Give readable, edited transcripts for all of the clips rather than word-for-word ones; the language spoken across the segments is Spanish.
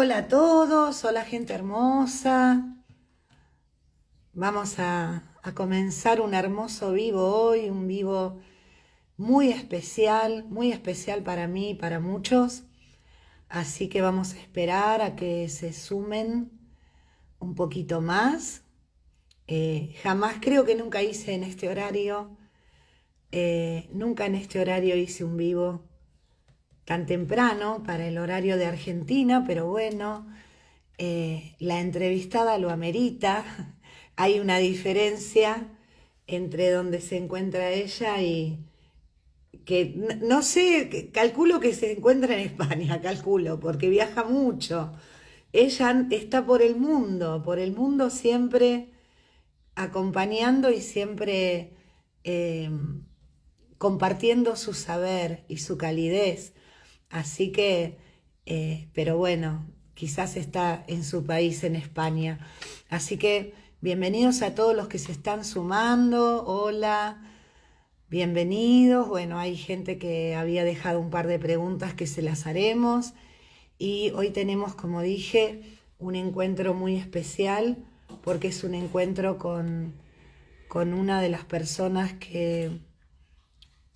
Hola a todos, hola gente hermosa. Vamos a comenzar un hermoso vivo hoy, un vivo muy especial para mí y para muchos. Así que vamos a esperar a que se sumen un poquito más. Jamás creo que nunca hice en este horario, nunca en este horario hice un vivo tan temprano para el horario de Argentina, pero bueno, la entrevistada lo amerita. Hay una diferencia entre donde se encuentra ella y que no sé, calculo que se encuentra en España, calculo, porque viaja mucho. Ella está por el mundo siempre acompañando y siempre eh, compartiendo su saber y su calidez. Así que, pero bueno, quizás está en su país, en España. Así que bienvenidos a todos los que se están sumando. Hola, bienvenidos. Bueno, hay gente que había dejado un par de preguntas que se las haremos. Y hoy tenemos, como dije, un encuentro muy especial porque es un encuentro con una de las personas que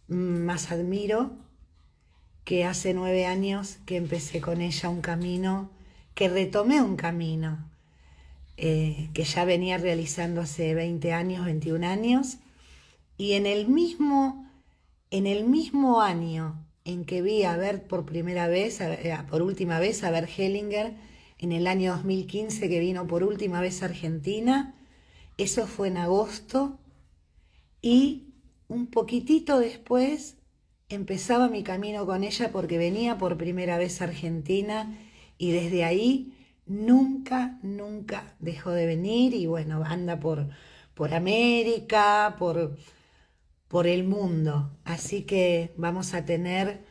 más admiro, que hace 9 años que empecé con ella un camino, que retomé un camino que ya venía realizando hace 20 años, 21 años, y en el mismo año en que vi a ver por primera vez, por última vez a Bert Hellinger, en el año 2015 que vino por última vez a Argentina, eso fue en agosto, y un poquitito después empezaba mi camino con ella porque venía por primera vez a Argentina y desde ahí nunca dejó de venir y bueno, anda por América, por el mundo. Así que vamos a tener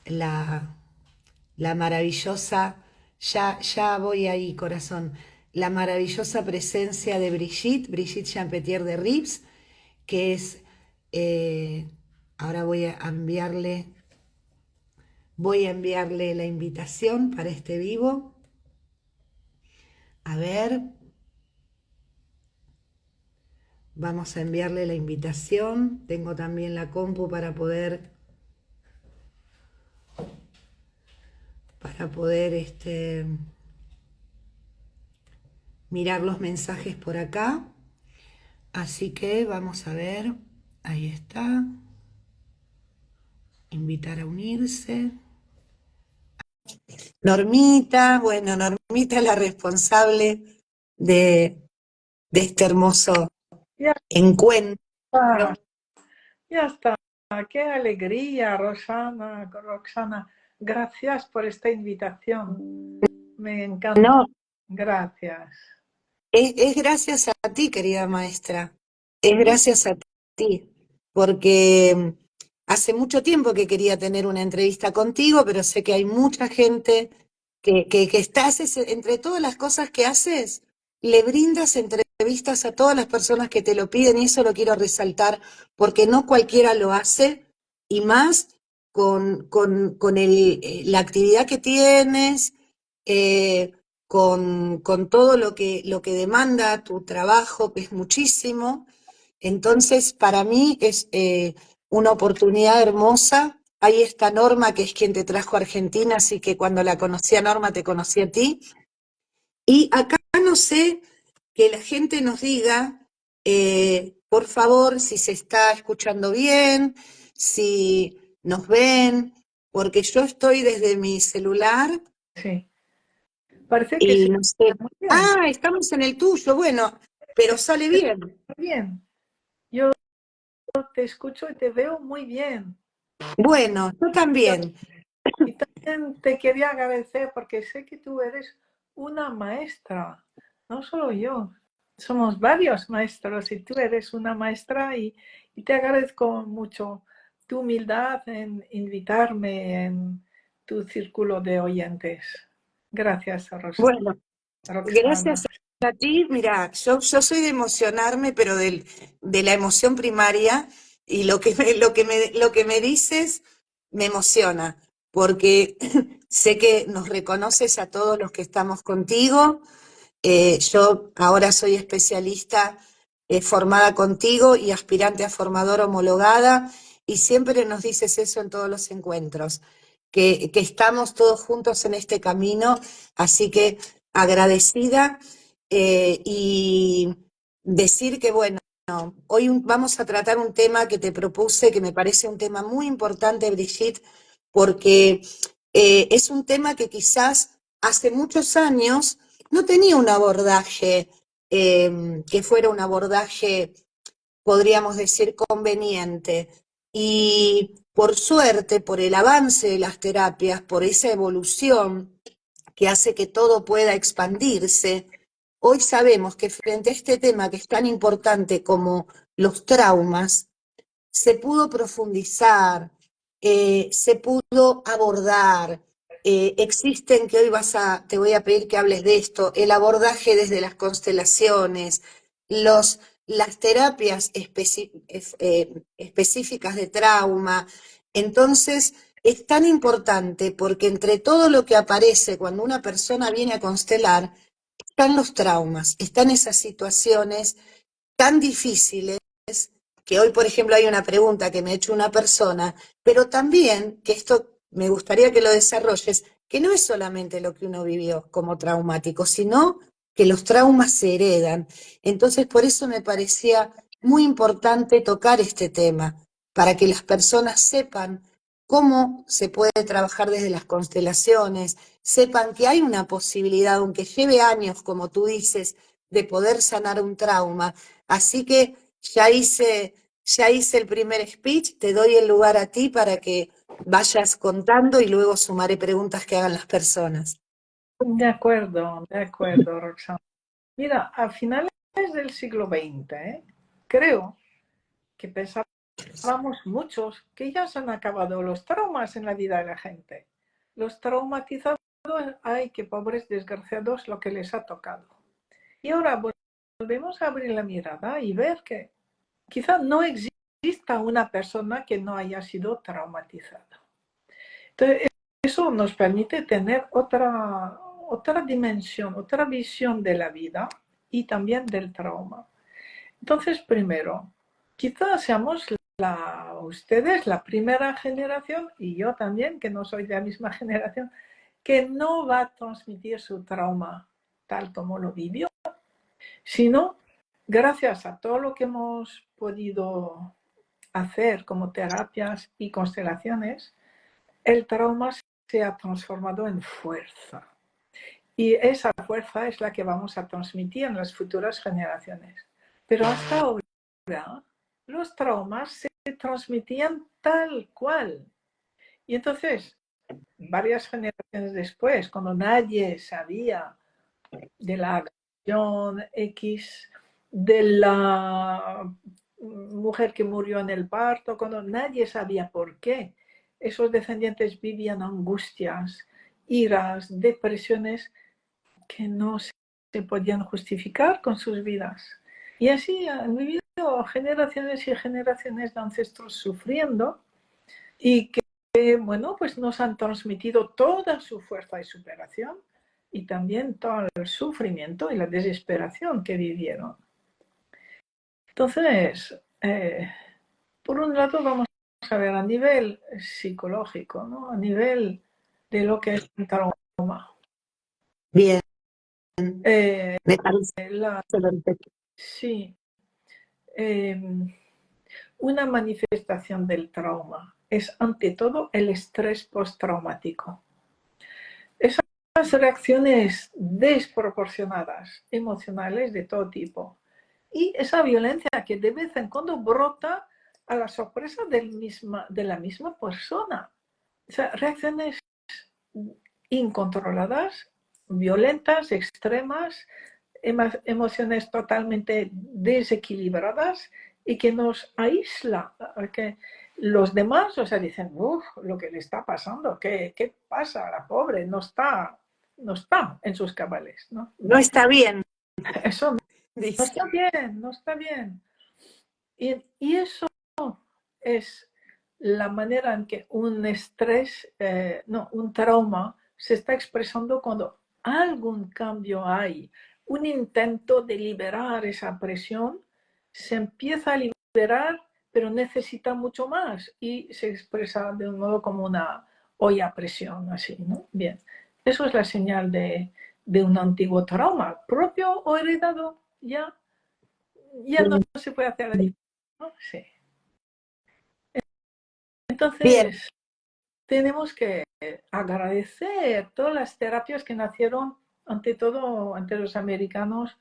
la, la maravillosa, ya voy ahí corazón, la maravillosa presencia de Brigitte Champetier de Rips, que es, eh, ahora voy a enviarle la invitación para este vivo. A ver, vamos a enviarle la invitación. Tengo también la compu para poder mirar los mensajes por acá. Así que vamos a ver, ahí está, invitar a unirse. Normita, bueno, Normita es la responsable de, de este hermoso Ya encuentro. está, ya está. Qué alegría, Roxana. Gracias por esta invitación. Me encanta. No, Gracias. es gracias a ti, querida maestra, es gracias a ti, porque hace mucho tiempo que quería tener una entrevista contigo, pero sé que hay mucha gente que haces, entre todas las cosas que haces, le brindas entrevistas a todas las personas que te lo piden y eso lo quiero resaltar, porque no cualquiera lo hace y más con la actividad que tienes. eh, con todo lo que demanda tu trabajo, que es muchísimo. Entonces, para mí es una oportunidad hermosa. Hay esta Norma, que es quien te trajo a Argentina, así que cuando la conocí a Norma, te conocí a ti. Y acá no sé, que la gente nos diga, por favor, si se está escuchando bien, si nos ven, porque yo estoy desde mi celular. Sí. Parece que se Y no sé. escucha muy bien. Ah, estamos en el tuyo, bueno, pero sale bien. Muy bien. Yo te escucho y te veo muy bien. Bueno, yo también. Y también te quería agradecer porque sé que tú eres una maestra, no solo yo. Somos varios maestros y tú eres una maestra y te agradezco mucho tu humildad en invitarme en tu círculo de oyentes. Gracias, Bueno, Roxana. gracias a ti. Mira, yo soy de emocionarme, pero de la emoción primaria, y lo que me dices me emociona, porque sé que nos reconoces a todos los que estamos contigo. Yo ahora soy especialista formada contigo y aspirante a formadora homologada, y siempre nos dices eso en todos los encuentros, que estamos todos juntos en este camino, así que agradecida, y decir que, bueno, hoy vamos a tratar un tema que te propuse, que me parece un tema muy importante, Brigitte, porque es un tema que quizás hace muchos años no tenía un abordaje que fuera un abordaje, podríamos decir, conveniente. Y por suerte, por el avance de las terapias, por esa evolución que hace que todo pueda expandirse, hoy sabemos que frente a este tema que es tan importante como los traumas, se pudo profundizar, se pudo abordar. Existen, que hoy te voy a pedir que hables de esto, el abordaje desde las constelaciones, las terapias específicas de trauma. Entonces, es tan importante porque entre todo lo que aparece cuando una persona viene a constelar, están los traumas, están esas situaciones tan difíciles, que hoy, por ejemplo, hay una pregunta que me ha hecho una persona, pero también, que esto me gustaría que lo desarrolles, que no es solamente lo que uno vivió como traumático, sino que los traumas se heredan. Entonces, por eso me parecía muy importante tocar este tema, para que las personas sepan cómo se puede trabajar desde las constelaciones, sepan que hay una posibilidad, aunque lleve años, como tú dices, de poder sanar un trauma. Así que ya hice el primer speech, te doy el lugar a ti para que vayas contando y luego sumaré preguntas que hagan las personas. De acuerdo, Roxana. Mira, a finales del siglo XX, creo que pensábamos muchos que ya se han acabado los traumas en la vida de la gente. Los traumatizados, ay, qué pobres desgraciados lo que les ha tocado. Y ahora volvemos a abrir la mirada y ver que quizá no exista una persona que no haya sido traumatizada. Entonces, eso nos permite tener otra dimensión, otra visión de la vida y también del trauma. Entonces, primero, quizás seamos ustedes la primera generación, y yo también, que no soy de la misma generación, que no va a transmitir su trauma tal como lo vivió, sino gracias a todo lo que hemos podido hacer como terapias y constelaciones, el trauma se ha transformado en fuerza. Y esa fuerza es la que vamos a transmitir en las futuras generaciones. Pero hasta ahora los traumas se transmitían tal cual. Y entonces, varias generaciones después, cuando nadie sabía de la agresión X, de la mujer que murió en el parto, cuando nadie sabía por qué, esos descendientes vivían angustias, iras, depresiones que no se podían justificar con sus vidas. Y así han vivido generaciones y generaciones de ancestros sufriendo y que, bueno, pues nos han transmitido toda su fuerza y superación y también todo el sufrimiento y la desesperación que vivieron. Entonces, por un lado vamos a ver a nivel psicológico, ¿no? A nivel de lo que es un trauma. Bien, Eh, me parece la, perfecto. sí, eh, una manifestación del trauma es ante todo el estrés postraumático. Esas reacciones desproporcionadas, emocionales de todo tipo. Y esa violencia que de vez en cuando brota a la sorpresa de la misma persona. O sea, reacciones incontroladas, violentas, extremas, emociones totalmente desequilibradas y que nos aísla, que los demás, o sea, dicen, uff, lo que le está pasando, ¿qué pasa a la pobre? No está en sus cabales, ¿no? No está bien, Eso no dice. está bien, no está bien. Y eso es la manera en que un estrés, no, un trauma se está expresando cuando algún cambio hay, un intento de liberar esa presión, se empieza a liberar, pero necesita mucho más y se expresa de un modo como una olla a presión, así, ¿no? Bien, eso es la señal de un antiguo trauma, propio o heredado, ya no se puede hacer la diferencia, ¿no? Sí. Bien, Entonces, tenemos que agradecer todas las terapias que nacieron, ante todo, ante los americanos,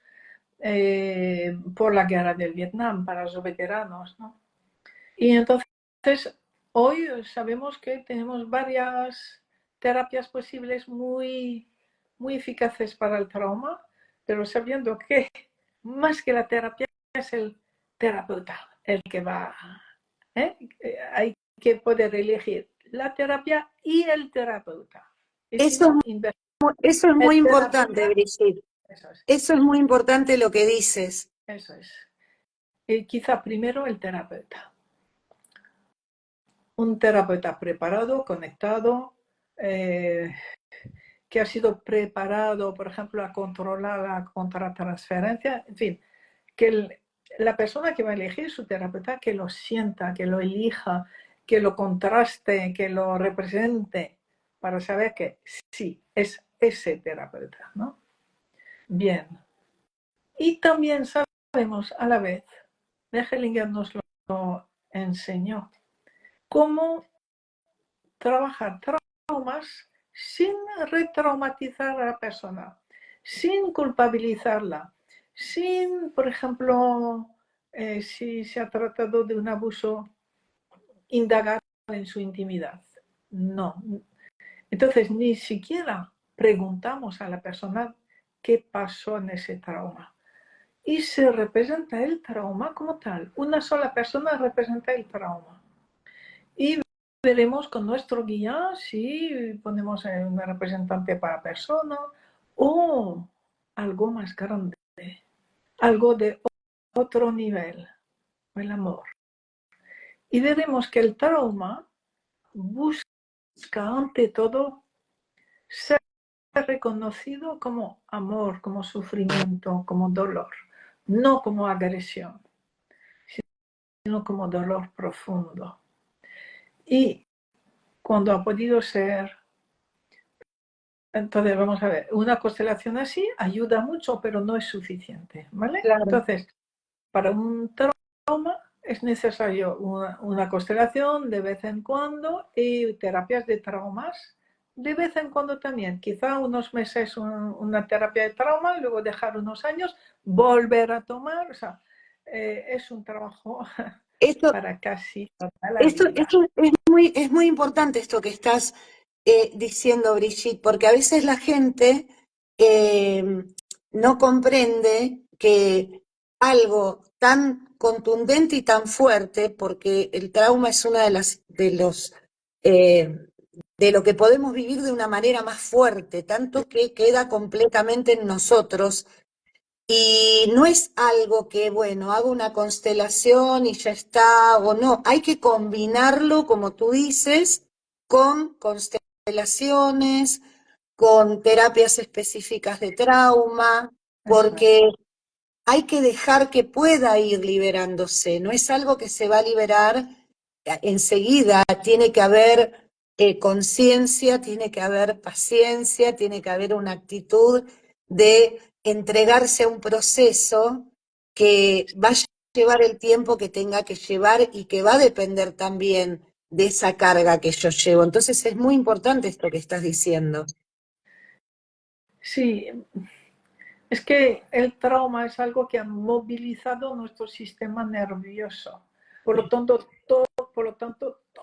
por la guerra del Vietnam, para los veteranos, ¿no? Y entonces, hoy sabemos que tenemos varias terapias posibles muy, muy eficaces para el trauma, pero sabiendo que más que la terapia es el terapeuta el que va, ¿eh? Hay que poder elegir la terapia y el terapeuta. Y si eso, no, eso es el muy importante, terapeuta, Brigitte. eso es, Eso es muy importante lo que dices. eso es. Y quizá primero el terapeuta. Un terapeuta preparado, conectado, eh, que ha sido preparado, por ejemplo, a controlar la contratransferencia, en fin, que la persona que va a elegir su terapeuta, que lo sienta, que lo elija, que lo contraste, que lo represente, para saber que sí, es ese terapeuta, ¿no? Bien. Y también sabemos a la vez, de Hellinger nos lo enseñó, cómo trabajar traumas sin retraumatizar a la persona, sin culpabilizarla, sin, por ejemplo, si se ha tratado de un abuso, indagar en su intimidad. No. Entonces, ni siquiera preguntamos a la persona qué pasó en ese trauma. Y se representa el trauma como tal. Una sola persona representa el trauma. Y veremos con nuestro guía si ponemos una representante para persona o algo más grande, algo de otro nivel, el amor. Y veremos que el trauma busca ante todo ser reconocido como amor, como sufrimiento, como dolor, no como agresión, sino como dolor profundo. Y cuando ha podido ser, entonces vamos a ver, una constelación así ayuda mucho, pero no es suficiente, ¿vale? Claro. Entonces, para un trauma es necesario una constelación de vez en cuando y terapias de traumas de vez en cuando también. Quizá unos meses una terapia de trauma y luego dejar unos años, volver a tomar. O sea, es un trabajo Esto, para casi toda la vida. esto es muy importante esto que estás diciendo, Brigitte, porque a veces la gente no comprende que algo tan contundente y tan fuerte, porque el trauma es una de las eh, de lo que podemos vivir de una manera más fuerte, tanto que queda completamente en nosotros. Y no es algo que, bueno, hago una constelación y ya está, o no, hay que combinarlo, como tú dices, con constelaciones, con terapias específicas de trauma, Eso es. porque hay que dejar que pueda ir liberándose, no es algo que se va a liberar enseguida, tiene que haber conciencia, tiene que haber paciencia, tiene que haber una actitud de entregarse a un proceso que va a llevar el tiempo que tenga que llevar y que va a depender también de esa carga que yo llevo. Entonces es muy importante esto que estás diciendo. Sí, es que el trauma es algo que ha movilizado nuestro sistema nervioso. Por lo tanto,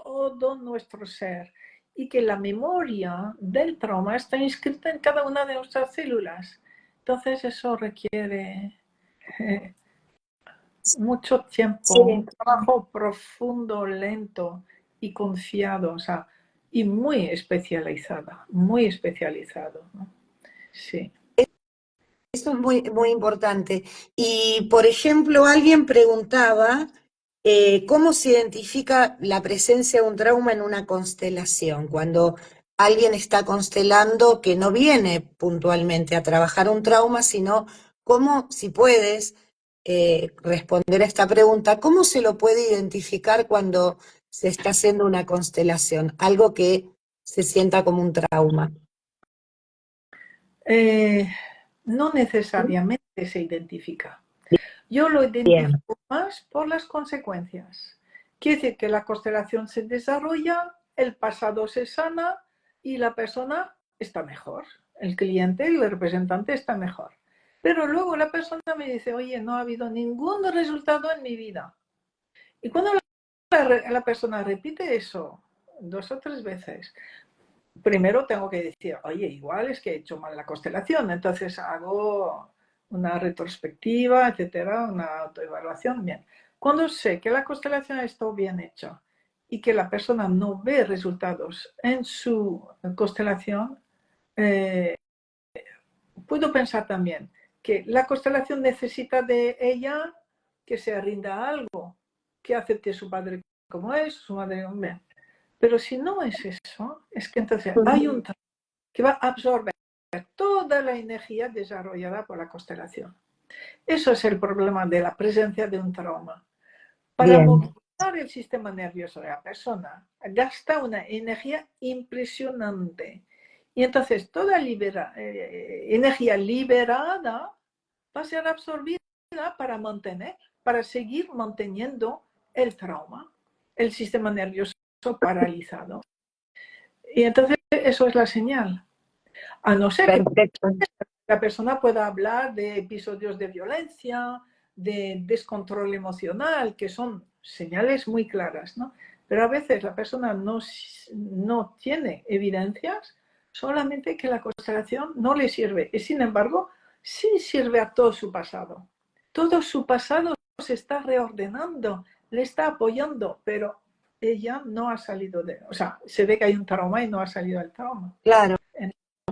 todo nuestro ser. Y que la memoria del trauma está inscrita en cada una de nuestras células. Entonces eso requiere eh, mucho tiempo, un Sí. trabajo profundo, lento y confiado, o sea, y muy especializado, ¿no? Sí. Eso es muy, muy importante. Y, por ejemplo, alguien preguntaba ¿Cómo se identifica la presencia de un trauma en una constelación? Cuando alguien está constelando que no viene puntualmente a trabajar un trauma, sino cómo, si puedes responder a esta pregunta, ¿cómo se lo puede identificar cuando se está haciendo una constelación? Algo que se sienta como un trauma. Eh, no necesariamente se identifica. Yo lo Bien, identifico más por las consecuencias. Quiere decir que la constelación se desarrolla, el pasado se sana y la persona está mejor. El cliente, el representante está mejor. Pero luego la persona me dice, oye, no ha habido ningún resultado en mi vida. Y cuando la persona repite eso 2 o 3 veces, primero tengo que decir, oye, igual es que he hecho mal la constelación, entonces hago una retrospectiva, etcétera, una autoevaluación, bien. Cuando sé que la constelación ha estado bien hecha y que la persona no ve resultados en su constelación, eh, puedo pensar también que la constelación necesita de ella que se rinda a algo, que acepte a su padre como es, su madre como es. Pero si no es eso, es que entonces hay un que va a absorber toda la energía desarrollada por la constelación. Eso es el problema de la presencia de un trauma. Para bien, movilizar el sistema nervioso de la persona, gasta una energía impresionante. Y entonces toda energía liberada va a ser absorbida para mantener, para seguir manteniendo el trauma, el sistema nervioso paralizado. Y entonces eso es la señal. A no ser que perfecto. la persona pueda hablar de episodios de violencia, de descontrol emocional, que son señales muy claras, ¿no? Pero a veces la persona no tiene evidencias, solamente que la constelación no le sirve. Y sin embargo, sí sirve a todo su pasado. Todo su pasado se está reordenando, le está apoyando, pero ella no ha salido de... O sea, se ve que hay un trauma y no ha salido del trauma. Claro.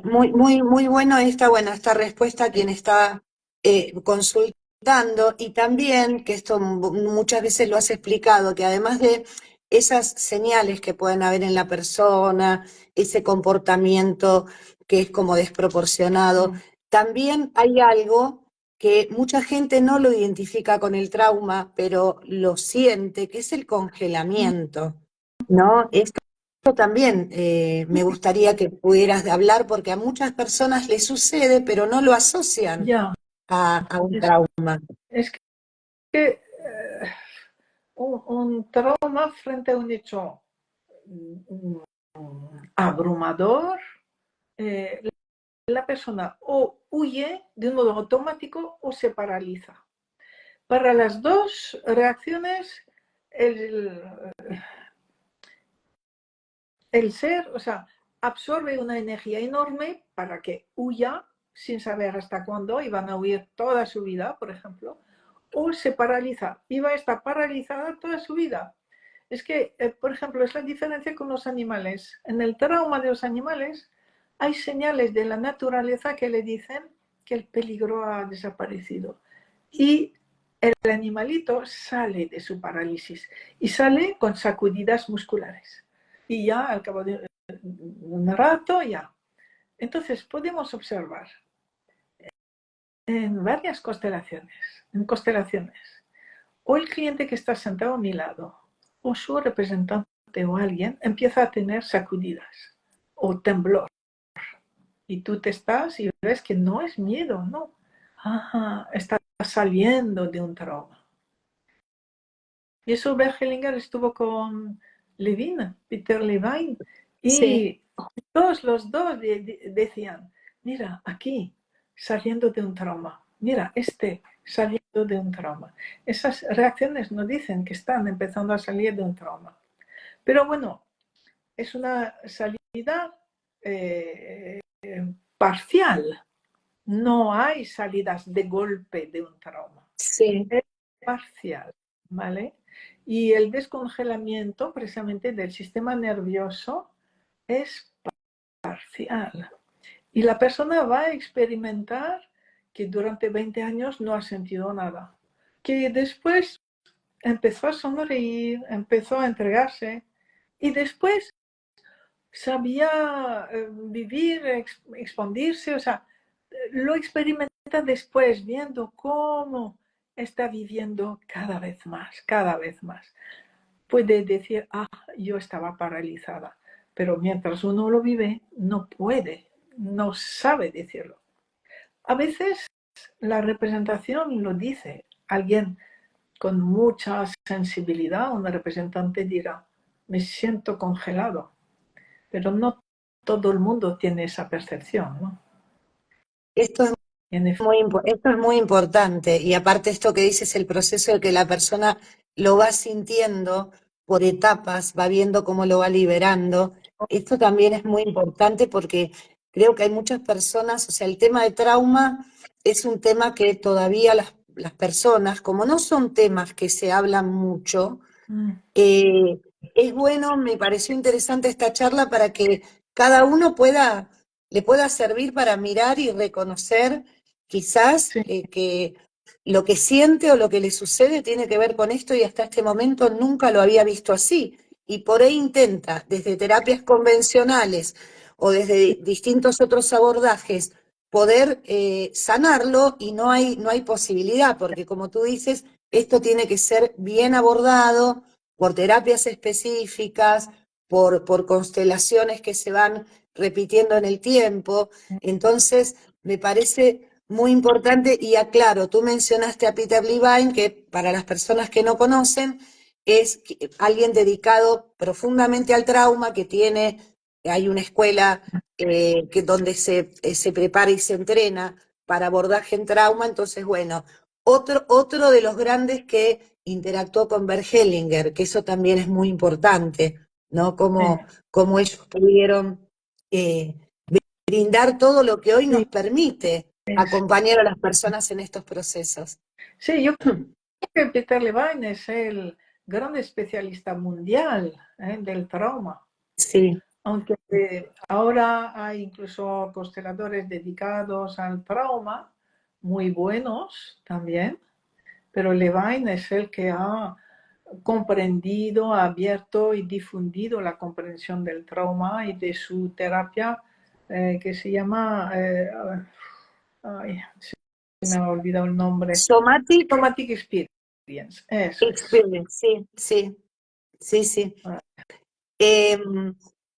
Muy bueno esta respuesta a quien está consultando y también, que esto muchas veces lo has explicado, que además de esas señales que pueden haber en la persona, ese comportamiento que es como desproporcionado, también hay algo que mucha gente no lo identifica con el trauma, pero lo siente, que es el congelamiento, ¿no? También me gustaría que pudieras hablar porque a muchas personas les sucede, pero no lo asocian Ya, a un es, trauma. es que un trauma frente a un hecho abrumador, eh, la persona o huye de un modo automático o se paraliza. Para las dos reacciones, el, el ser, o sea, absorbe una energía enorme para que huya sin saber hasta cuándo y van a huir toda su vida, por ejemplo, o se paraliza y va a estar paralizada toda su vida. Es que, por ejemplo, es la diferencia con los animales. En el trauma de los animales hay señales de la naturaleza que le dicen que el peligro ha desaparecido. Y el animalito sale de su parálisis y sale con sacudidas musculares. Y ya al cabo de un rato, ya. Entonces podemos observar en varias constelaciones, o el cliente que está sentado a mi lado, o su representante o alguien empieza a tener sacudidas o temblor. Y tú te estás y ves que no es miedo, no. Ajá, está saliendo de un trauma. Y eso Bergelinger estuvo con Levine, Peter Levine, Sí, y todos los dos decían, mira, aquí, saliendo de un trauma, mira, saliendo de un trauma. Esas reacciones nos dicen que están empezando a salir de un trauma. Pero bueno, es una salida eh, parcial. No hay salidas de golpe de un trauma. sí, Es parcial, ¿vale? Y el descongelamiento precisamente del sistema nervioso es parcial. Y la persona va a experimentar que durante 20 años no ha sentido nada. Que después empezó a sonreír, empezó a entregarse y después sabía vivir, expandirse, o sea, lo experimenta después, viendo cómo está viviendo cada vez más, cada vez más. Puede decir, ah, yo estaba paralizada, pero mientras uno lo vive, no puede, no sabe decirlo. A veces la representación lo dice. Alguien con mucha sensibilidad, un representante dirá, me siento congelado, pero no todo el mundo tiene esa percepción, ¿no? Esto es En efecto, esto es muy importante y aparte esto que dices, el proceso de que la persona lo va sintiendo por etapas, va viendo cómo lo va liberando, esto también es muy importante porque creo que hay muchas personas, o sea, el tema de trauma es un tema que todavía las personas, como no son temas que se hablan mucho, eh, es bueno, me pareció interesante esta charla para que cada uno le pueda servir para mirar y reconocer quizás sí, que lo que siente o lo que le sucede tiene que ver con esto y hasta este momento nunca lo había visto así. Y por ahí intenta, desde terapias convencionales o desde distintos otros abordajes, poder sanarlo y no hay posibilidad, porque como tú dices, esto tiene que ser bien abordado por terapias específicas, por constelaciones que se van repitiendo en el tiempo. Entonces, me parece muy importante y aclaro, tú mencionaste a Peter Levine, que para las personas que no conocen, es alguien dedicado profundamente al trauma, que hay una escuela donde se prepara y se entrena para abordaje en trauma, entonces, bueno, otro de los grandes que interactuó con Bert Hellinger, que eso también es muy importante, ¿no? sí, Cómo ellos pudieron eh, brindar todo lo que hoy nos sí, permite acompañar a las personas en estos procesos. sí, yo creo que Peter Levine es el gran especialista mundial del trauma. Sí, Aunque ahora hay incluso consteladores dedicados al trauma, muy buenos también, pero Levine es el que ha comprendido, ha abierto y difundido la comprensión del trauma y de su terapia que se llama, ay, se me ha olvidado el nombre, Somatic Somatic Experience, eso es. Experience, sí, sí, sí, sí.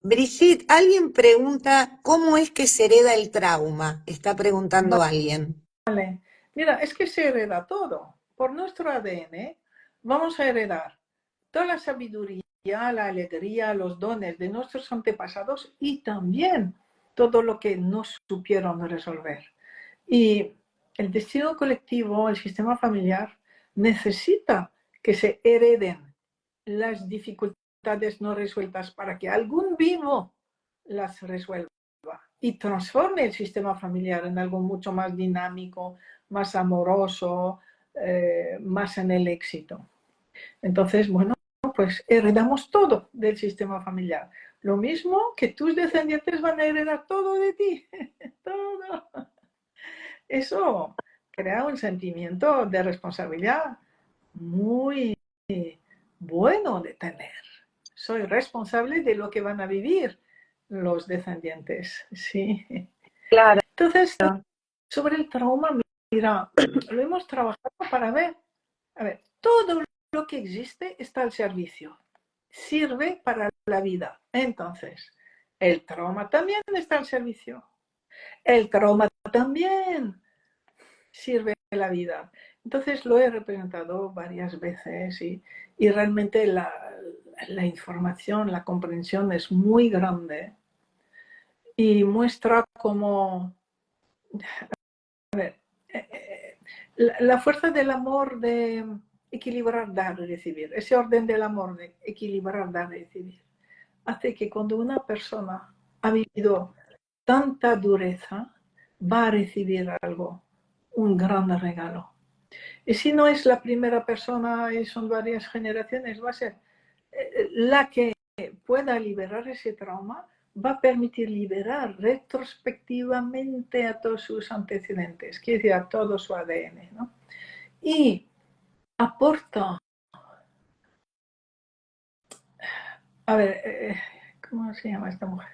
Brigitte, alguien pregunta, ¿cómo es que se hereda el trauma? Está preguntando alguien. Vale. Mira, es que se hereda todo. Por nuestro ADN vamos a heredar toda la sabiduría, la alegría, los dones de nuestros antepasados y también todo lo que no supieron resolver. Y el destino colectivo, el sistema familiar, necesita que se hereden las dificultades no resueltas para que algún vivo las resuelva y transforme el sistema familiar en algo mucho más dinámico, más amoroso, más en el éxito. Entonces, bueno, pues heredamos todo del sistema familiar. Lo mismo que tus descendientes van a heredar todo de ti, todo. Eso crea un sentimiento de responsabilidad muy bueno de tener. Soy responsable de lo que van a vivir los descendientes, sí. Claro, Entonces, sobre el trauma, mira, lo hemos trabajado para ver, a ver, todo lo que existe está al servicio, sirve para la vida. Entonces, el trauma también está al servicio. El trauma también sirve a la vida. Entonces lo he representado varias veces y realmente la información, la comprensión es muy grande y muestra cómo la fuerza del amor de equilibrar, dar y recibir, ese orden del amor de equilibrar, dar y recibir, hace que cuando una persona ha vivido tanta dureza, va a recibir algo, un gran regalo. Y si no es la primera persona y son varias generaciones, va a ser la que pueda liberar ese trauma, va a permitir liberar retrospectivamente a todos sus antecedentes, quiere decir, a todo su ADN, ¿no? Y aporta A ver, ¿cómo se llama esta mujer?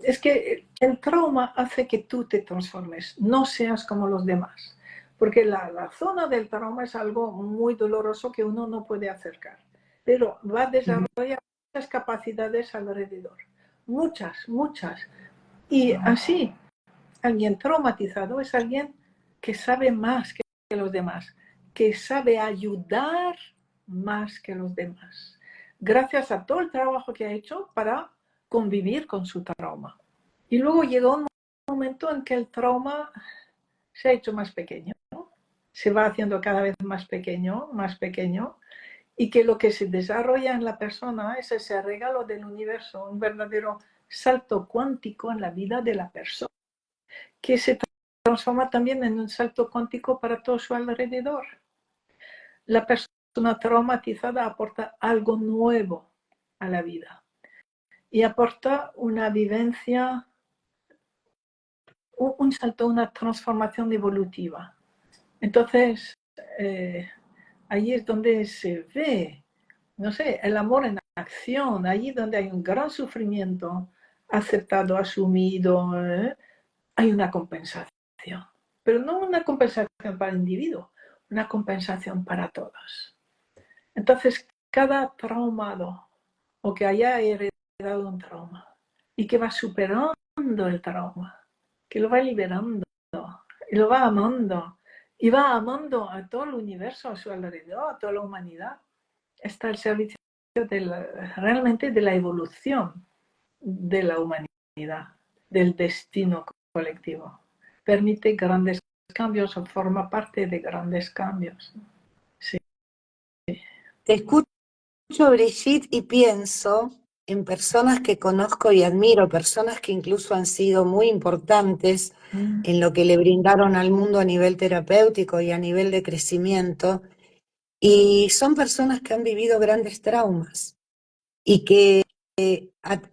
Es que el trauma hace que tú te transformes, no seas como los demás. Porque la zona del trauma es algo muy doloroso que uno no puede acercar. Pero va a desarrollar muchas capacidades alrededor. Muchas, muchas. Y así, alguien traumatizado es alguien que sabe más que los demás, que sabe ayudar más que los demás, gracias a todo el trabajo que ha hecho para convivir con su trauma. Y luego llegó un momento en que el trauma se ha hecho más pequeño, ¿no? Se va haciendo cada vez más pequeño, y que lo que se desarrolla en la persona es ese regalo del universo, un verdadero salto cuántico en la vida de la persona, que se transforma también en un salto cuántico para todo su alrededor. La persona traumatizada aporta algo nuevo a la vida y aporta una vivencia, un salto, una transformación evolutiva. Entonces, ahí es donde se ve, no sé, el amor en acción, allí donde hay un gran sufrimiento aceptado, asumido, hay una compensación. Pero no una compensación para el individuo, una compensación para todos. Entonces, cada traumado o que haya heredado un trauma y que va superando el trauma, que lo va liberando y lo va amando y va amando a todo el universo a su alrededor, a toda la humanidad, está al servicio realmente de la evolución de la humanidad, del destino colectivo. Permite grandes cambios o forma parte de grandes cambios. Sí. Te escucho, Brigitte, y pienso en personas que conozco y admiro, personas que incluso han sido muy importantes en lo que le brindaron al mundo a nivel terapéutico y a nivel de crecimiento, y son personas que han vivido grandes traumas y que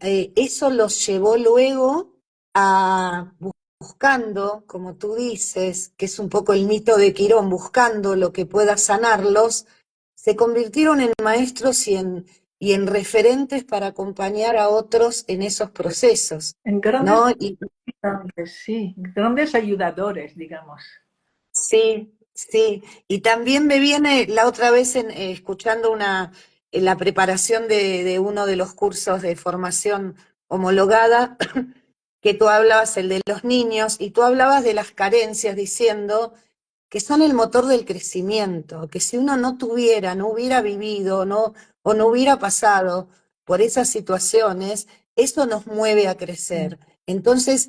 eso los llevó luego a buscando, como tú dices, que es un poco el mito de Quirón, buscando lo que pueda sanarlos, se convirtieron en maestros y en referentes para acompañar a otros en esos procesos, En grandes, ¿no? Y sí, grandes ayudadores, digamos. sí, sí. Y también me viene la otra vez escuchando en la preparación de uno de los cursos de formación homologada, que tú hablabas, el de los niños, y tú hablabas de las carencias diciendo que son el motor del crecimiento, que si uno no tuviera, no hubiera vivido, no, o no hubiera pasado por esas situaciones, eso nos mueve a crecer. Entonces,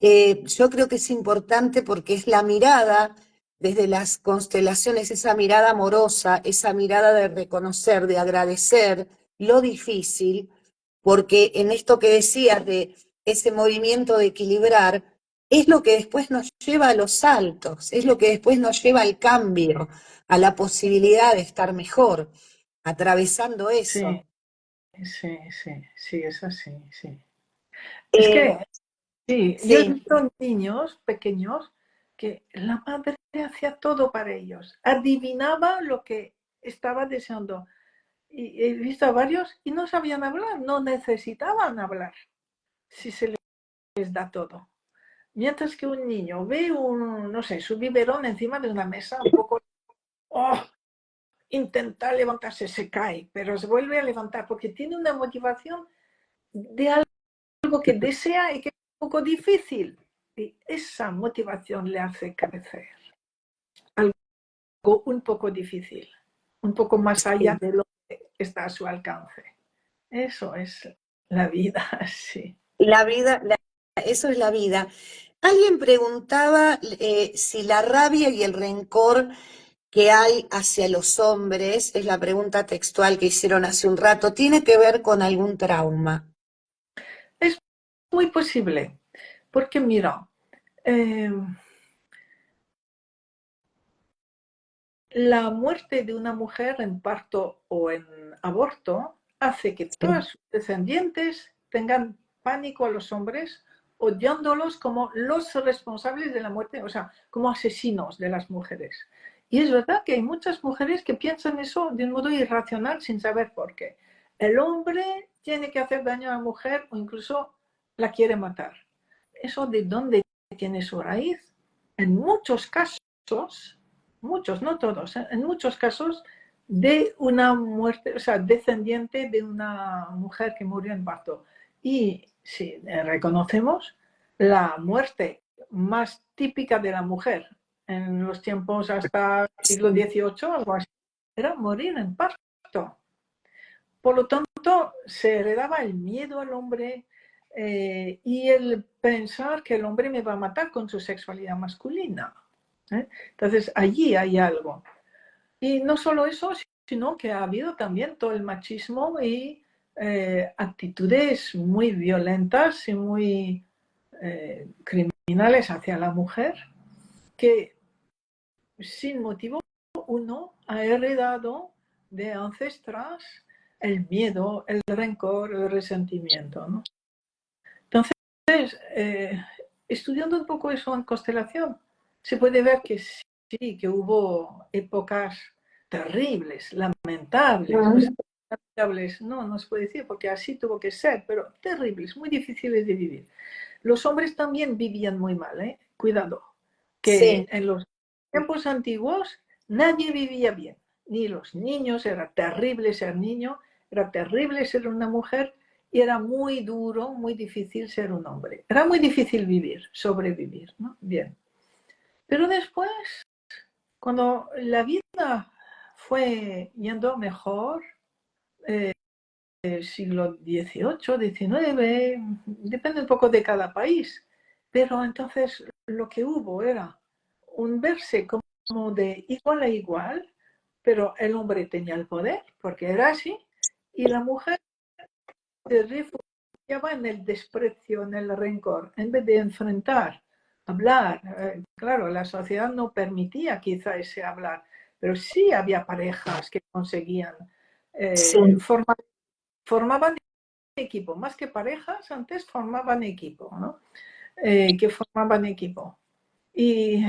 yo creo que es importante porque es la mirada desde las constelaciones, esa mirada amorosa, esa mirada de reconocer, de agradecer lo difícil, porque en esto que decías de ese movimiento de equilibrar, es lo que después nos lleva a los saltos, es lo que después nos lleva al cambio, a la posibilidad de estar mejor, atravesando Sí, eso. sí, sí, sí, es así, sí. Es Eh, que, sí, yo he sí, visto niños pequeños que la madre hacía todo para ellos, adivinaba lo que estaba deseando. Y he visto a varios y no sabían hablar, no necesitaban hablar si se les da todo. Mientras que un niño ve no sé, su biberón encima de una mesa un poco, oh, intenta levantarse, se cae, pero se vuelve a levantar porque tiene una motivación de algo que desea y que es un poco difícil. Y esa motivación le hace crecer. Algo un poco difícil, un poco más allá sí. de lo que está a su alcance. Eso es la vida, sí. La vida, eso es la vida. Alguien preguntaba si la rabia y el rencor que hay hacia los hombres, es la pregunta textual que hicieron hace un rato, tiene que ver con algún trauma. Es muy posible, porque mira, eh, la muerte de una mujer en parto o en aborto hace que Sí. todos sus descendientes tengan pánico a los hombres, odiándolos como los responsables de la muerte, o sea, como asesinos de las mujeres. Y es verdad que hay muchas mujeres que piensan eso de un modo irracional sin saber por qué. el hombre tiene que hacer daño a la mujer o incluso la quiere matar. ¿Eso de dónde tiene su raíz? En muchos casos, muchos, no todos, en muchos casos de una muerte, o sea, descendiente de una mujer que murió en parto. Y si reconocemos la muerte más típica de la mujer en los tiempos hasta el siglo XVIII, algo así, era morir en parto. Por lo tanto, se heredaba el miedo al hombre y el pensar que el hombre me va a matar con su sexualidad masculina. Entonces, allí hay algo. Y no solo eso, sino que ha habido también todo el machismo y actitudes muy violentas y muy criminales hacia la mujer, que sin motivo uno ha heredado de ancestras el miedo, el rencor, el resentimiento, ¿no? Entonces, estudiando un poco eso en constelación, se puede ver que sí, que hubo épocas terribles, lamentables, o sea, lamentables, no se puede decir porque así tuvo que ser, pero terribles, muy difíciles de vivir. Los hombres también vivían muy mal, cuidado, que Sí, en los tiempos antiguos nadie vivía bien, ni los niños, era terrible ser niño, era terrible ser una mujer y era muy duro, muy difícil ser un hombre. Era muy difícil vivir, sobrevivir, ¿no? Bien. Pero después, cuando la vida fue yendo mejor, siglo XVIII, XIX, depende un poco de cada país, pero entonces lo que hubo era un verse como de igual a igual, pero el hombre tenía el poder, porque era así, y la mujer se refugiaba en el desprecio, en el rencor, en vez de enfrentar, hablar. Claro, la sociedad no permitía quizá ese hablar, pero sí había parejas que conseguían sí. formaban equipo, más que parejas, antes formaban equipo, ¿no? Que formaban equipo. Y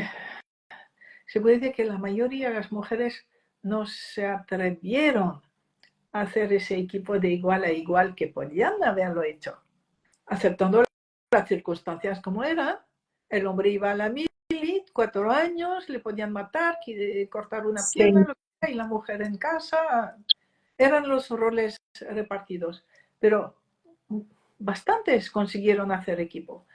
se puede decir que la mayoría de las mujeres no se atrevieron a hacer ese equipo de igual a igual que podían haberlo hecho, aceptando las circunstancias como eran. El hombre iba a la mili, 4 años, le podían matar, cortar una Sí, pierna, y la mujer en casa. Eran los roles repartidos. Pero bastantes consiguieron hacer equipo.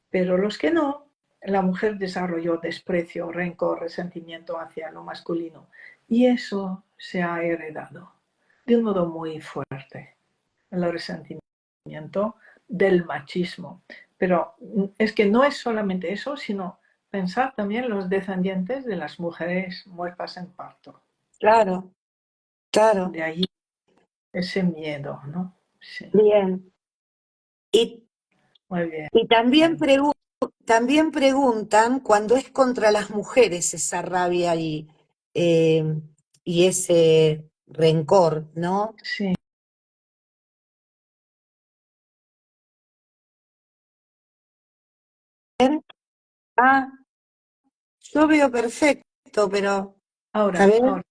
Pero los que no, la mujer desarrolló desprecio, rencor, resentimiento hacia lo masculino. Y eso se ha heredado de un modo muy fuerte, el resentimiento del machismo. Pero es que no es solamente eso, sino pensar también los descendientes de las mujeres muertas en parto. claro, claro. De ahí ese miedo, ¿no? Sí, Bien. Y, muy bien. y también preguntan cuando es contra las mujeres esa rabia eh, y ese rencor, ¿no? Sí. Ah, yo veo perfecto, pero a Ahora, ver, ahora.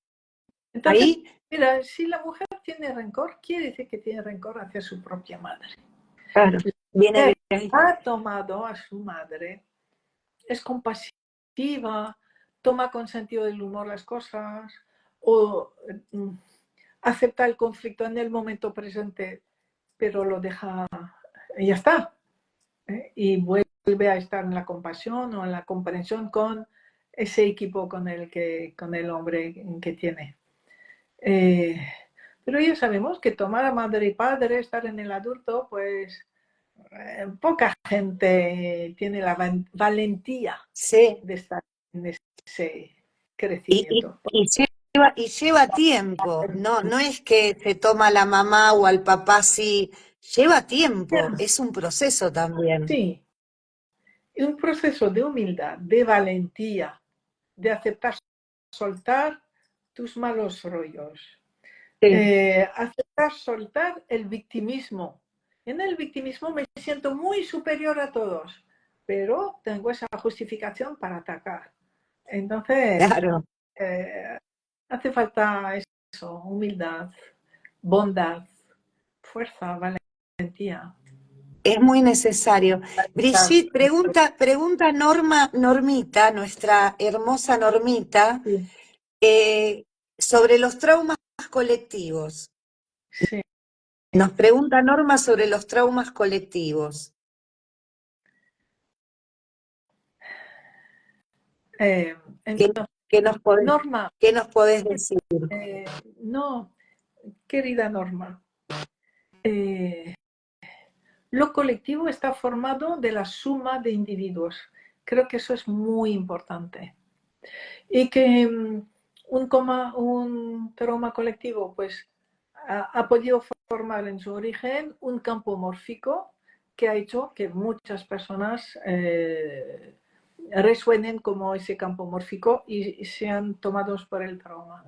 Entonces, ahí, mira, si la mujer tiene rencor, quiere decir que tiene rencor hacia su propia madre. claro, viene de Él ahí. ha tomado a su madre, es compasiva, toma con sentido del humor las cosas, o acepta el conflicto en el momento presente, pero lo deja y ya está. Y vuelve a estar en la compasión o en la comprensión con ese equipo con el hombre que tiene. Eh, pero ya sabemos que tomar a madre y padre, estar en el adulto, pues poca gente tiene la valentía Sí, de estar en ese y, y, crecimiento. y lleva tiempo, no, no es que se toma a la mamá o al papá así, lleva tiempo, es un proceso también. Sí, un proceso de humildad, de valentía, de aceptar, soltar tus malos rollos, Sí, aceptar, soltar el victimismo. En el victimismo me siento muy superior a todos, pero tengo esa justificación para atacar. Entonces, claro, eh, hace falta eso, humildad, bondad, fuerza, valentía. Es muy necesario. Brigitte, pregunta Normita, nuestra hermosa Normita, Sí, eh, sobre los traumas colectivos. sí. Nos pregunta Norma sobre los traumas colectivos. Eh, ¿Qué, entonces, qué nos podés, Norma, qué nos podés decir? no, querida Norma, eh, lo colectivo está formado de la suma de individuos. Creo que eso es muy importante. Y que un trauma colectivo pues, ha podido formar en su origen un campo mórfico que ha hecho que muchas personas resuenen como ese campo mórfico y sean tomados por el trauma.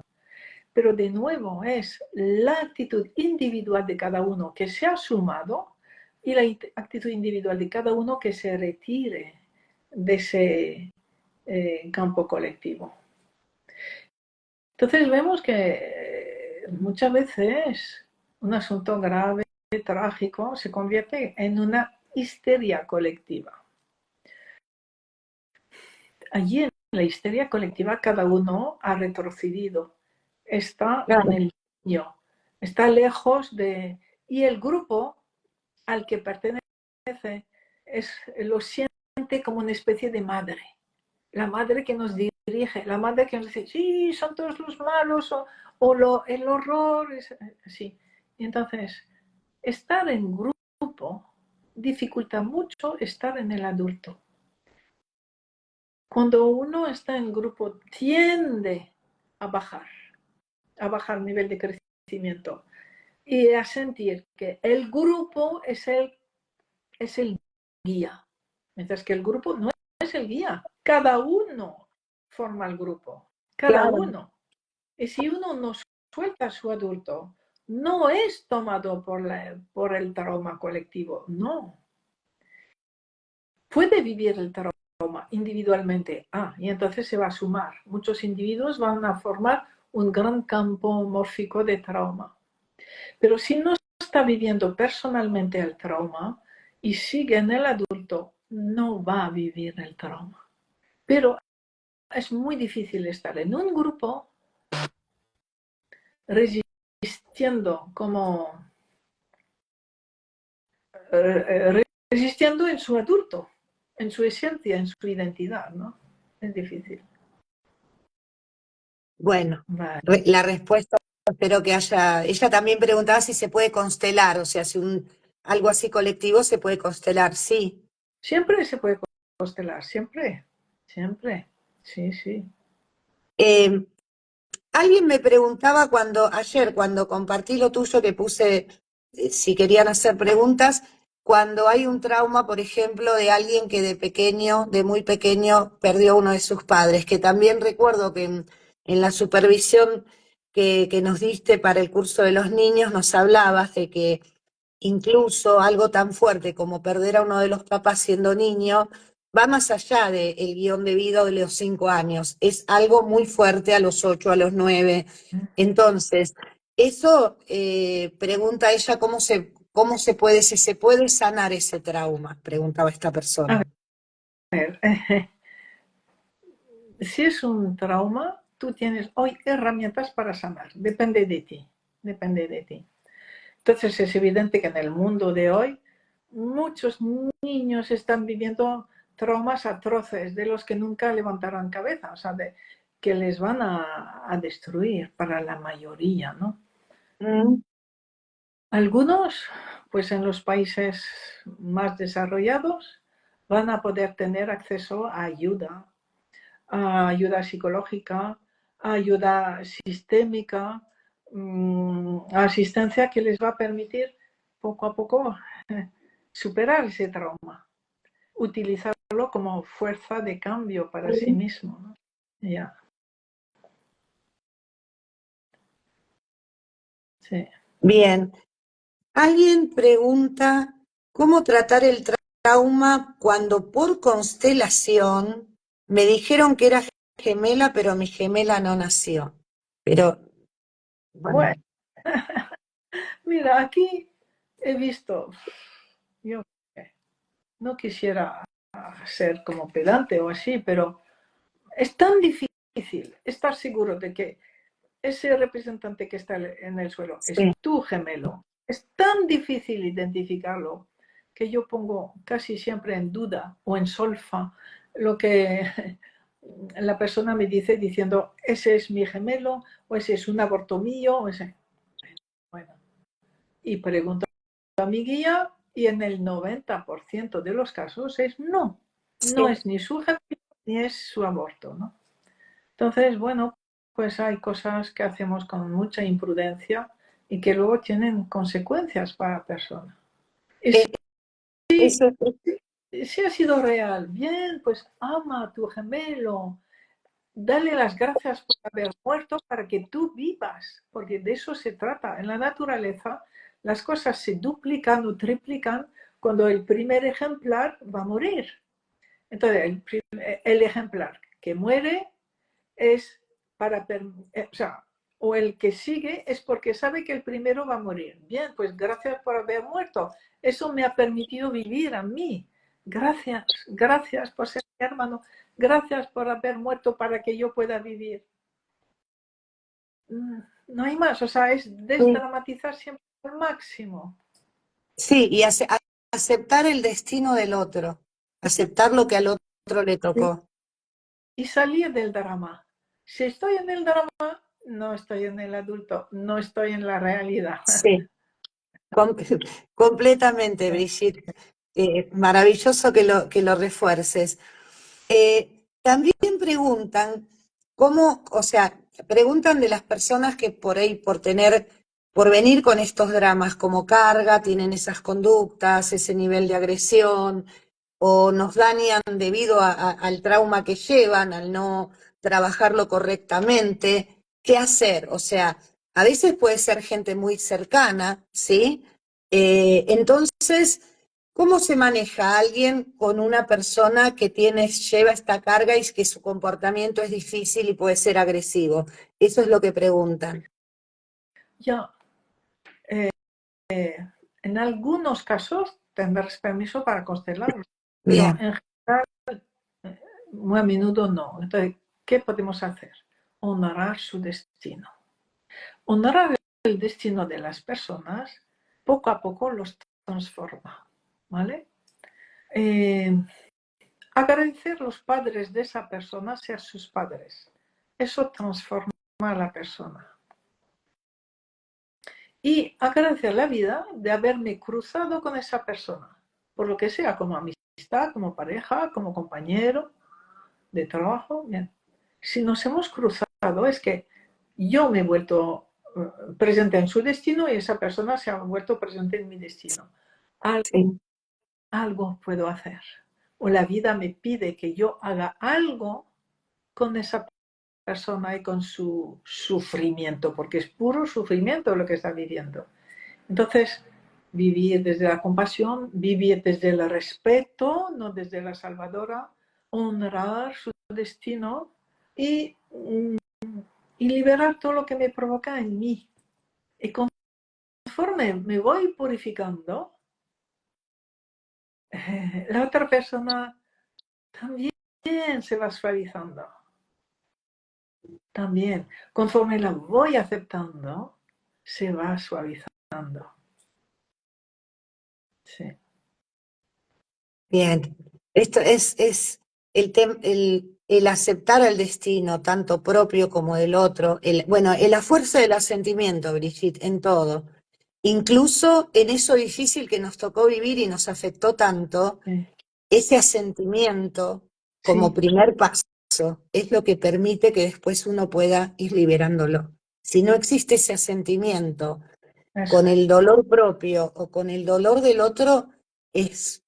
Pero de nuevo es la actitud individual de cada uno que se ha sumado y la actitud individual de cada uno que se retire de ese campo colectivo. Entonces vemos que muchas veces un asunto grave, trágico, se convierte en una histeria colectiva. Allí en la histeria colectiva cada uno ha retrocedido, está con Claro, el niño, está lejos de... Y el grupo al que pertenece lo siente como una especie de madre. La madre que nos dirige, la madre que nos dice, sí, son todos los malos, el horror, es, así. Y entonces, estar en grupo dificulta mucho estar en el adulto. Cuando uno está en grupo, tiende a bajar el nivel de crecimiento y a sentir que el grupo es el guía, mientras que el grupo no es el guía. Cada uno forma el grupo, cada claro. uno. Y si uno no suelta a su adulto, no es tomado por el trauma colectivo, no. Puede vivir el trauma individualmente. Y entonces se va a sumar. Muchos individuos van a formar un gran campo mórfico de trauma. Pero si no está viviendo personalmente el trauma y sigue en el adulto, no va a vivir el trauma. Pero es muy difícil estar en un grupo resistiendo como resistiendo en su adulto, en su esencia, en su identidad, ¿no? Es difícil. Bueno, Vale. la respuesta espero que haya. Ella también preguntaba si se puede constelar, o sea, si algo así colectivo se puede constelar, sí. Siempre se puede constelar, siempre, siempre. Sí, sí. Eh, Alguien me preguntaba ayer, cuando compartí lo tuyo, que puse si querían hacer preguntas, cuando hay un trauma, por ejemplo, de alguien que de pequeño, de muy pequeño, perdió a uno de sus padres, que también recuerdo que en la supervisión que nos diste para el curso de los niños, nos hablabas de que incluso algo tan fuerte como perder a uno de los papás siendo niño, va más allá del guión de vida de los 5 años, es algo muy fuerte a los 8, a los 9. Entonces, eso pregunta ella cómo se puede, si se puede sanar ese trauma, preguntaba esta A persona. ver, si es un trauma, tú tienes hoy herramientas para sanar, depende de ti, depende de ti. Entonces es evidente que en el mundo de hoy muchos niños están viviendo traumas atroces de los que nunca levantarán cabeza, o sea, que les van a destruir para la mayoría, ¿no? Mm. Algunos, pues en los países más desarrollados, van a poder tener acceso a ayuda psicológica, a ayuda sistémica, a asistencia que les va a permitir poco a poco superar ese trauma, utilizarlo como fuerza de cambio para sí mismo, ¿no? Ya, sí. Bien, alguien pregunta cómo tratar el trauma cuando por constelación me dijeron que era gemela, pero mi gemela no nació. Pero, bueno, Bueno, mira, aquí he visto, yo no quisiera ser como pedante o así, pero es tan difícil estar seguro de que ese representante que está en el suelo es Sí. tu gemelo. Es tan difícil identificarlo que yo pongo casi siempre en duda o en solfa lo que la persona me dice diciendo ese es mi gemelo o ese es un aborto mío o ese. Bueno, y pregunto a mi guía y en el 90% de los casos es no, no Sí. es ni su gemelo ni es su aborto, ¿no? Entonces, bueno, pues hay cosas que hacemos con mucha imprudencia y que luego tienen consecuencias para la persona. Y Eh, eso, si ha sido real, bien, pues ama a tu gemelo, dale las gracias por haber muerto para que tú vivas, porque de eso se trata. En la naturaleza las cosas se duplican o triplican cuando el primer ejemplar va a morir. Entonces, el ejemplar que muere es para, o sea, o el que sigue es porque sabe que el primero va a morir. Bien, pues gracias por haber muerto. Eso me ha permitido vivir a mí. Gracias, gracias por ser mi hermano. Gracias por haber muerto para que yo pueda vivir. No hay más, o sea, es desdramatizar siempre al máximo. sí, y aceptar el destino del otro, aceptar lo que al otro le tocó. Y salir del drama. Si estoy en el drama, no estoy en el adulto, no estoy en la realidad. Sí, com- completamente, Brigitte. Maravilloso que lo refuerces. También preguntan cómo, o sea, preguntan de las personas que por ahí, por venir con estos dramas como carga, tienen esas conductas, ese nivel de agresión, o nos dañan debido al trauma que llevan, al no trabajarlo correctamente. ¿Qué hacer? O sea, a veces puede ser gente muy cercana, ¿sí? Entonces, ¿cómo se maneja alguien con una persona que lleva esta carga y que su comportamiento es difícil y puede ser agresivo? Eso es lo que preguntan. Ya, en algunos casos tendrás permiso para constelarlo, pero Bien, en general, muy a menudo no. Entonces, ¿qué podemos hacer? Honorar su destino. Honorar el destino de las personas poco a poco los transforma, ¿vale? Eh, Agradecer los padres de esa persona, ser sus padres. Eso transforma a la persona. Y agradecer la vida de haberme cruzado con esa persona, por lo que sea, como amistad, como pareja, como compañero de trabajo. Bien. Si nos hemos cruzado es que yo me he vuelto presente en su destino y esa persona se ha vuelto presente en mi destino. sí, Algo puedo hacer. O la vida me pide que yo haga algo con esa persona y con su sufrimiento, porque es puro sufrimiento lo que está viviendo. Entonces, vivir desde la compasión, vivir desde el respeto, no desde la salvadora, honrar su destino y, y liberar todo lo que me provoca en mí. Y conforme me voy purificando, la otra persona también se va suavizando. También, conforme la voy aceptando, se va suavizando. Sí. bien. Esto es el aceptar el destino, tanto propio como del otro. Bueno, la fuerza del asentimiento, Brigitte, en todo. Incluso en eso difícil que nos tocó vivir y nos afectó tanto, Sí. ese asentimiento como Sí, primer paso es lo que permite que después uno pueda ir liberándolo. Si no existe ese asentimiento eso con es. el dolor propio o con el dolor del otro, es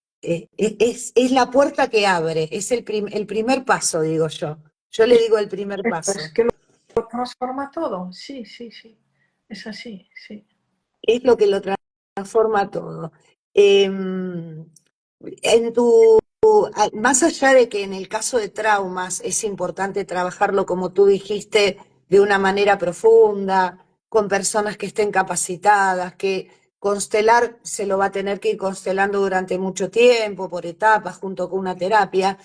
la puerta que abre, es el primer paso, digo yo. Yo le digo el primer Eso es paso. que lo transforma todo. Sí, sí, sí. Es así, sí. Es lo que lo transforma todo. En tu, más allá de que en el caso de traumas es importante trabajarlo, como tú dijiste, de una manera profunda, con personas que estén capacitadas, constelar se lo va a tener que ir constelando durante mucho tiempo, por etapas, junto con una terapia.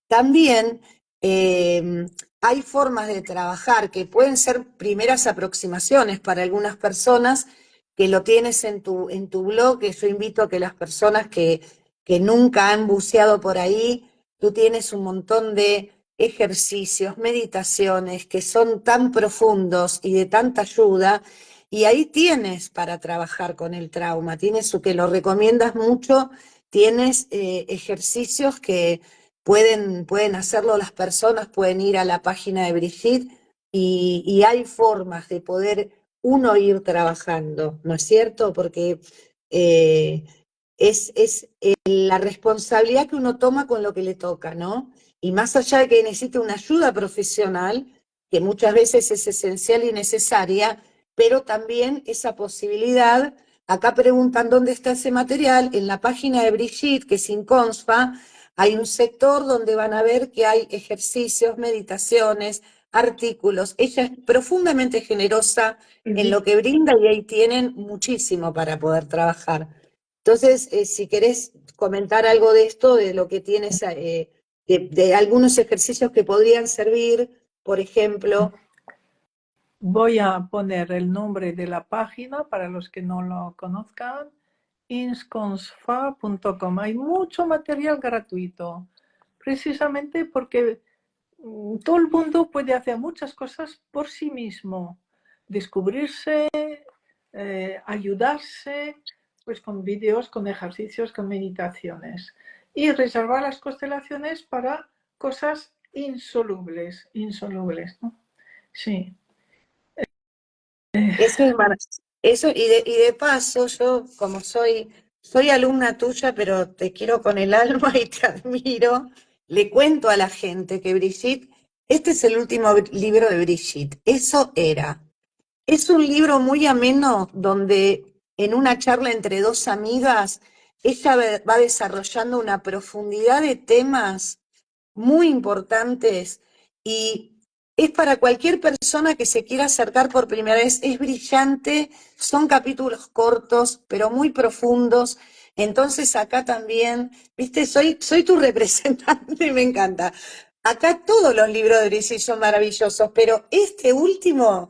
También hay formas de trabajar que pueden ser primeras aproximaciones para algunas personas que lo tienes en tu blog, que yo invito a que las personas que nunca han buceado por ahí, tú tienes un montón de ejercicios, meditaciones que son tan profundos y de tanta ayuda, y ahí tienes para trabajar con el trauma, tienes que lo recomiendas mucho, tienes ejercicios que pueden hacerlo las personas, pueden ir a la página de Brigitte y hay formas de poder uno ir trabajando, ¿no es cierto? Porque eh, es la responsabilidad que uno toma con lo que le toca, ¿no? Y más allá de que necesite una ayuda profesional, que muchas veces es esencial y necesaria, pero también esa posibilidad, acá preguntan dónde está ese material, en la página de Brigitte, que es Inconsfa, hay un sector donde van a ver que hay ejercicios, meditaciones, artículos. Ella es profundamente generosa en lo que brinda y ahí tienen muchísimo para poder trabajar. Entonces, si querés comentar algo de esto, de lo que tienes, de algunos ejercicios que podrían servir, por ejemplo. Voy a poner el nombre de la página para los que no lo conozcan, insconsfa.com. Hay mucho material gratuito, precisamente porque todo el mundo puede hacer muchas cosas por sí mismo, descubrirse, ayudarse, pues con vídeos, con ejercicios, con meditaciones y reservar las constelaciones para cosas insolubles, ¿no? Sí. Eso es eso, y de paso, yo como soy alumna tuya, pero te quiero con el alma y te admiro, le cuento a la gente que Brigitte, este es el último libro de Brigitte, eso era. Es un libro muy ameno donde en una charla entre dos amigas, ella va desarrollando una profundidad de temas muy importantes y es para cualquier persona que se quiera acercar por primera vez, es brillante, son capítulos cortos, pero muy profundos. Entonces acá también, viste, soy tu representante y me encanta. Acá todos los libros de Brigitte son maravillosos, pero este último,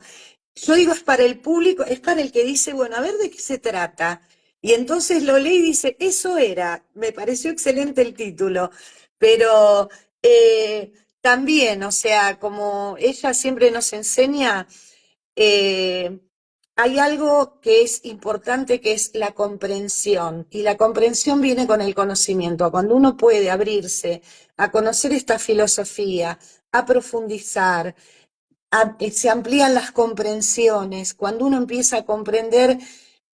yo digo, es para el público, es para el que dice, bueno, a ver de qué se trata. Y entonces lo lee y dice, eso era, me pareció excelente el título, pero eh, también, o sea, como ella siempre nos enseña, eh, hay algo que es importante, que es la comprensión, y la comprensión viene con el conocimiento. Cuando uno puede abrirse a conocer esta filosofía, a profundizar, se amplían las comprensiones. Cuando uno empieza a comprender,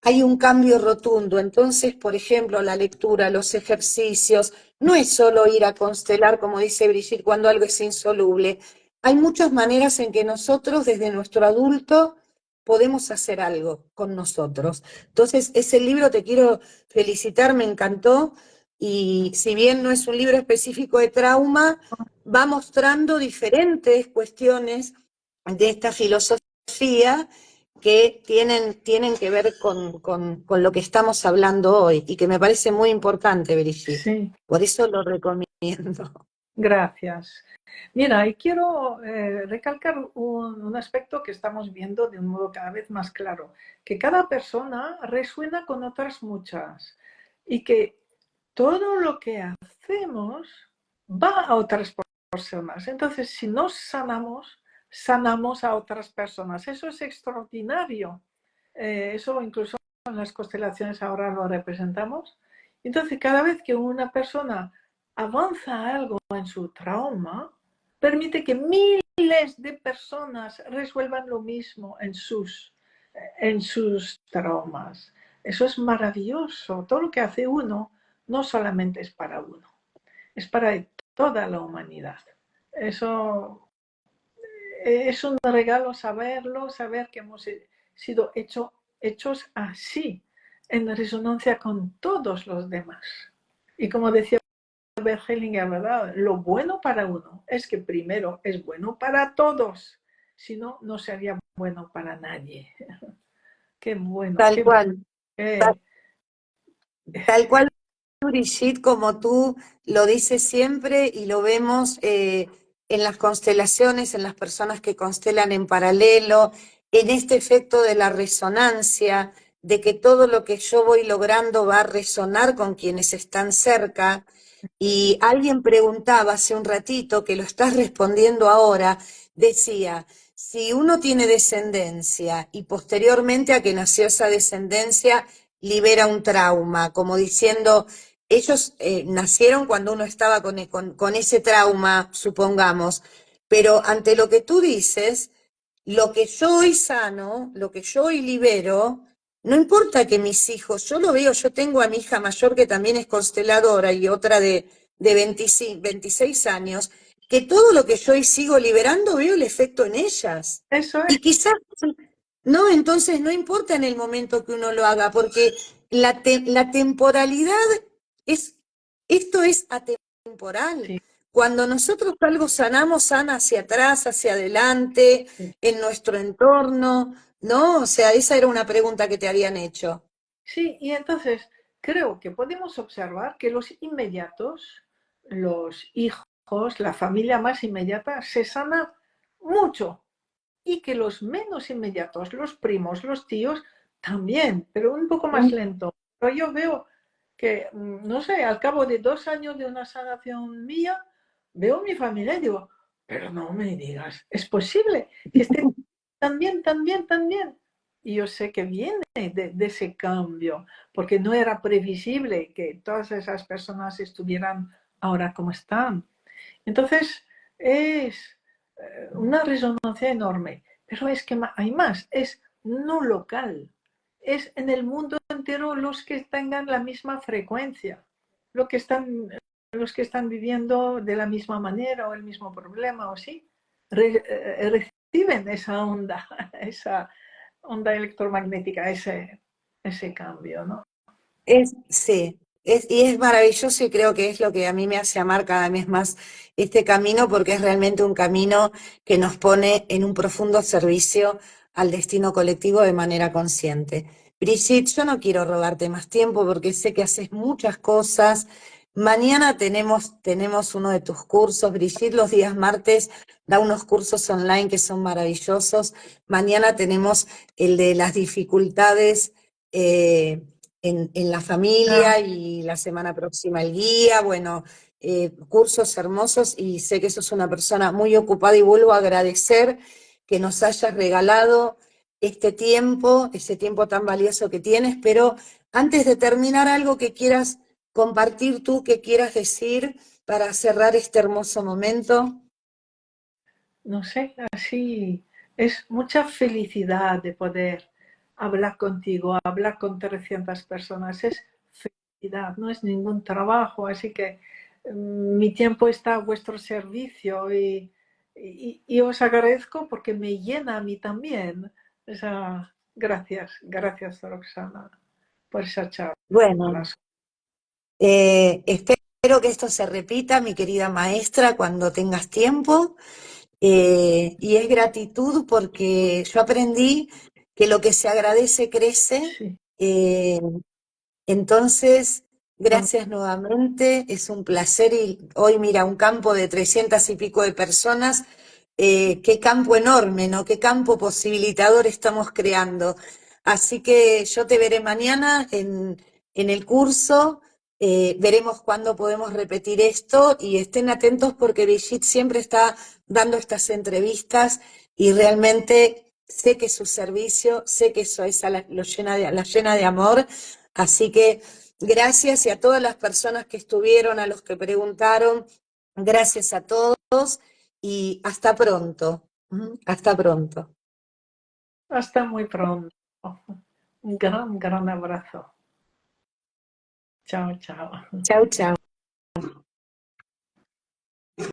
hay un cambio rotundo. Entonces, por ejemplo, la lectura, los ejercicios, no es solo ir a constelar, como dice Brigitte, cuando algo es insoluble. Hay muchas maneras en que nosotros, desde nuestro adulto, podemos hacer algo con nosotros. Entonces, ese libro te quiero felicitar, me encantó. Y si bien no es un libro específico de trauma, va mostrando diferentes cuestiones de esta filosofía que tienen que ver con lo que estamos hablando hoy y que me parece muy importante, Brigitte. Sí, Por eso lo recomiendo. gracias. Mira, y quiero recalcar un aspecto que estamos viendo de un modo cada vez más claro, que cada persona resuena con otras muchas y que todo lo que hacemos va a otras personas. Entonces, si nos sanamos, sanamos a otras personas. Eso es extraordinario. Eso incluso en las constelaciones ahora lo representamos. Entonces, cada vez que una persona avanza algo en su trauma, permite que miles de personas resuelvan lo mismo en sus traumas. Eso es maravilloso. Todo lo que hace uno no solamente es para uno, es para toda la humanidad. Eso es un regalo saberlo, saber que hemos sido hechos así, en resonancia con todos los demás. Y como decía Hellinger, ¿verdad? Lo bueno para uno es que primero es bueno para todos, si no, no sería bueno para nadie. Qué bueno, Tal qué bueno. cual. Tal cual, Brigitte, como tú lo dices siempre y lo vemos en las constelaciones, en las personas que constelan en paralelo, en este efecto de la resonancia, de que todo lo que yo voy logrando va a resonar con quienes están cerca. Y alguien preguntaba hace un ratito, que lo estás respondiendo ahora, decía, si uno tiene descendencia y posteriormente a que nació esa descendencia libera un trauma, como diciendo, ellos nacieron cuando uno estaba con ese trauma, supongamos, pero ante lo que tú dices, lo que yo hoy sano, lo que yo hoy libero, no importa que mis hijos, yo lo veo, yo tengo a mi hija mayor que también es consteladora y otra de 25, 26 años, que todo lo que yo hoy sigo liberando veo el efecto en ellas. Eso Y es, quizás, no, entonces no importa en el momento que uno lo haga, porque la temporalidad es, esto es atemporal. sí, Cuando nosotros algo sanamos, sana hacia atrás, hacia adelante, sí. en nuestro entorno, ¿no? O sea, esa era una pregunta que te habían hecho. Sí, y entonces creo que podemos observar que los inmediatos, los hijos, la familia más inmediata, se sana mucho y que los menos inmediatos, los primos, los tíos, también, pero un poco más lento. Pero yo veo que, no sé, al cabo de 2 años de una sanación mía, veo mi familia y digo, pero no me digas, es posible que esté tan bien, tan bien, tan bien. Y yo sé que viene de ese cambio, porque no era previsible que todas esas personas estuvieran ahora como están. Entonces, es una resonancia enorme, pero es que hay más, es no local, es en el mundo entero los que tengan la misma frecuencia, los que están, los que están viviendo de la misma manera o el mismo problema o sí, reciben esa onda, esa onda electromagnética, ese cambio, ¿no? Sí, y es maravilloso y creo que es lo que a mí me hace amar cada vez más este camino porque es realmente un camino que nos pone en un profundo servicio al destino colectivo de manera consciente. Brigitte, yo no quiero robarte más tiempo porque sé que haces muchas cosas. Mañana tenemos uno de tus cursos. Brigitte los días martes da unos cursos online que son maravillosos. Mañana tenemos el de las dificultades. En la Ah, familia y la semana próxima el guía, bueno, cursos hermosos y sé que sos una persona muy ocupada y vuelvo a agradecer que nos hayas regalado este tiempo, ese tiempo tan valioso que tienes, pero antes de terminar, algo que quieras compartir tú, que quieras decir para cerrar este hermoso momento. no sé, así es mucha felicidad de poder hablar contigo, hablar con 300 personas, es felicidad, no es ningún trabajo, así que mi tiempo está a vuestro servicio y os agradezco porque me llena a mí también. O sea, gracias, gracias Roxana por esa charla. Bueno, espero que esto se repita, mi querida maestra, cuando tengas tiempo. Y es gratitud porque yo aprendí que lo que se agradece crece. Sí, eh, entonces, gracias nuevamente, es un placer y hoy mira, un campo de 300 y pico de personas, qué campo enorme, ¿no? Qué campo posibilitador estamos creando. Así que yo te veré mañana en el curso, veremos cuándo podemos repetir esto y estén atentos porque Brigitte siempre está dando estas entrevistas y realmente sé que su servicio, sé que eso es la llena de amor. Así que gracias y a todas las personas que estuvieron, a los que preguntaron, gracias a todos y hasta pronto. Hasta pronto. hasta muy pronto. Un gran, gran abrazo. Chao, chao. Chau, chau.